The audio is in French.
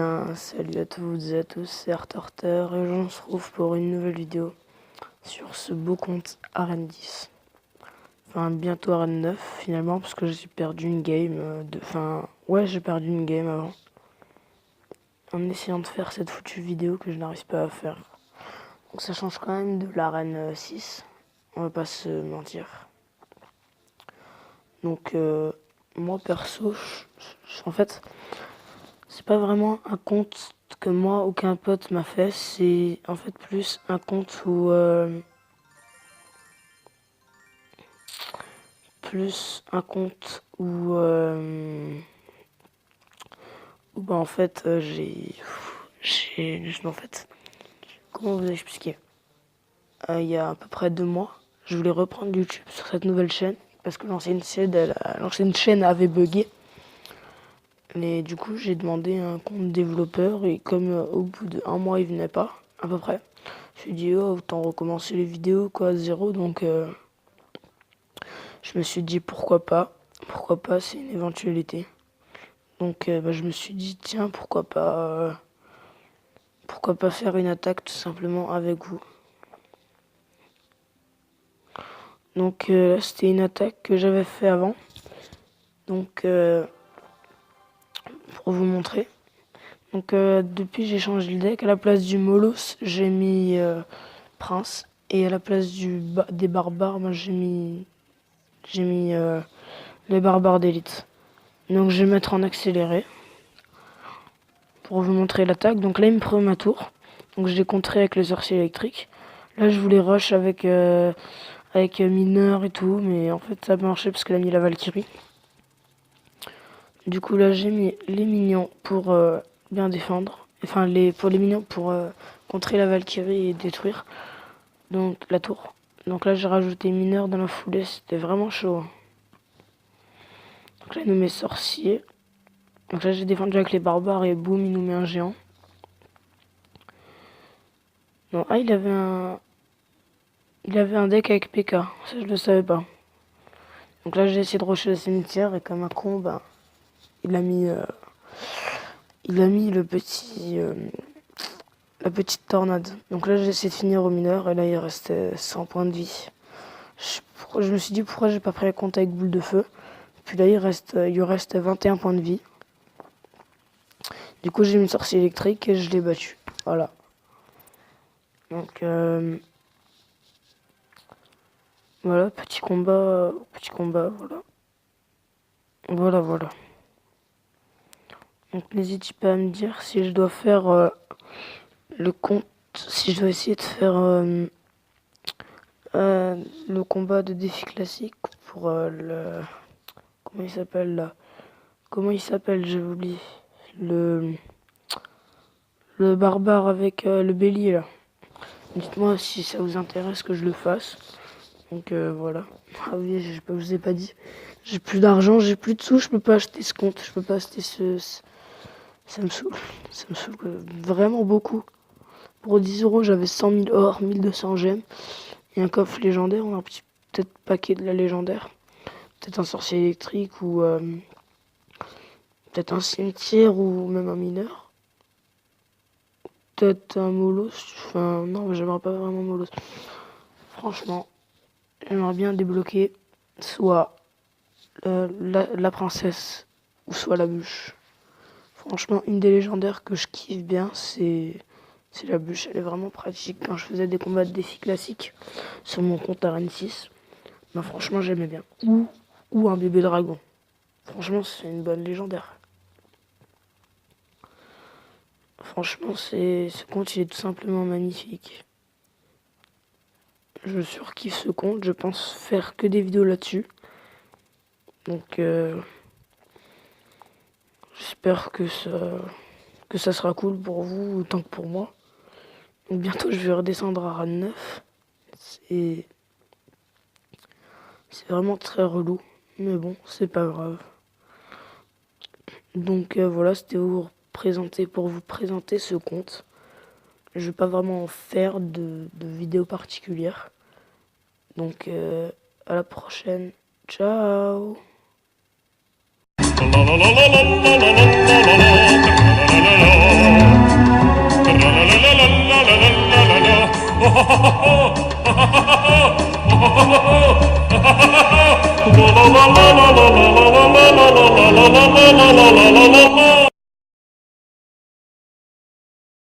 bien, salut à toutes et à tous, c'est Arthur et on se retrouve pour une nouvelle vidéo sur ce beau compte Arène 10. Enfin, bientôt Arène 9 finalement, parce que j'ai perdu une game j'ai perdu une game avant. En essayant de faire cette foutue vidéo que je n'arrive pas à faire. Donc ça change quand même de l'Arène 6, on va pas se mentir. Donc moi perso, en fait, c'est pas vraiment un compte que moi ou qu'un pote m'a fait, c'est en fait plus un compte où en fait en fait, comment vous expliquer, il y a à peu près 2 mois, je voulais reprendre YouTube sur cette nouvelle chaîne parce que l'ancienne chaîne avait bugué. Et du coup, j'ai demandé un compte développeur et comme au bout d'1 mois, il venait pas, à peu près, je me suis dit, oh, autant recommencer les vidéos, quoi, à zéro. Donc, je me suis dit, pourquoi pas, c'est une éventualité. Donc, je me suis dit, tiens, pourquoi pas faire une attaque tout simplement avec vous. Donc, là, c'était une attaque que j'avais fait avant. Donc, pour vous montrer. Donc depuis j'ai changé le deck, à la place du Molos j'ai mis Prince et à la place des barbares moi j'ai mis les barbares d'élite. Donc je vais mettre en accéléré pour vous montrer l'attaque. Donc là il me prend ma tour, donc je l'ai contré avec le sorcier électrique. Là je voulais rush avec mineur et tout, mais en fait ça a pas marché parce qu'elle a mis la Valkyrie. Du coup là j'ai mis les minions pour bien défendre. Enfin, pour les minions, pour contrer la Valkyrie et détruire donc la tour. Donc là, j'ai rajouté mineur dans la foulée, c'était vraiment chaud. Donc là, il nous met sorcier. Donc là, j'ai défendu avec les barbares et boum, il nous met un géant. Non, il avait un deck avec PK, ça je le savais pas. Donc là, j'ai essayé de rusher le cimetière et comme un con, il a mis le petit... la petite tornade. Donc là j'ai essayé de finir au mineur et là il restait 100 points de vie. Je me suis dit pourquoi j'ai pas pris la compte avec boule de feu. Puis là il lui reste 21 points de vie. Du coup j'ai mis une sorcier électrique et je l'ai battu. Voilà. Donc voilà, petit combat, voilà. Voilà. Donc n'hésitez pas à me dire si je dois faire le compte, si je dois essayer de faire le combat de défi classique pour le... Comment il s'appelle là? Comment il s'appelle? J'ai oublié. Le barbare avec le bélier là. Dites-moi si ça vous intéresse que je le fasse. Donc voilà. Ah oui, je vous ai pas dit. J'ai plus d'argent, j'ai plus de sous, je peux pas acheter ce compte. Je peux pas acheter ça me saoule. Ça me saoule vraiment beaucoup. Pour 10 € j'avais 100 000 or, 1200 gemmes. Et un coffre légendaire, on a un petit peut-être paquet de la légendaire. Peut-être un sorcier électrique ou peut-être un cimetière ou même un mineur. Peut-être un molos. Enfin, non, j'aimerais pas vraiment molos. Franchement, j'aimerais bien débloquer soit la princesse ou soit la bûche. Franchement, une des légendaires que je kiffe bien, c'est la bûche. Elle est vraiment pratique. Quand je faisais des combats de défis classiques sur mon compte Arène 6, franchement, j'aimais bien. Ou un bébé dragon. Franchement, c'est une bonne légendaire. Franchement, ce compte, il est tout simplement magnifique. Je surkiffe ce compte. Je pense faire que des vidéos là-dessus. Donc, j'espère que ça sera cool pour vous autant que pour moi. Donc, bientôt, je vais redescendre à Arène 9. C'est vraiment très relou. Mais bon, c'est pas grave. Donc, voilà, c'était pour vous présenter ce compte. Je vais pas vraiment faire de vidéo particulière. Donc à la prochaine. Ciao. la la la la la la la la la la la la la la la la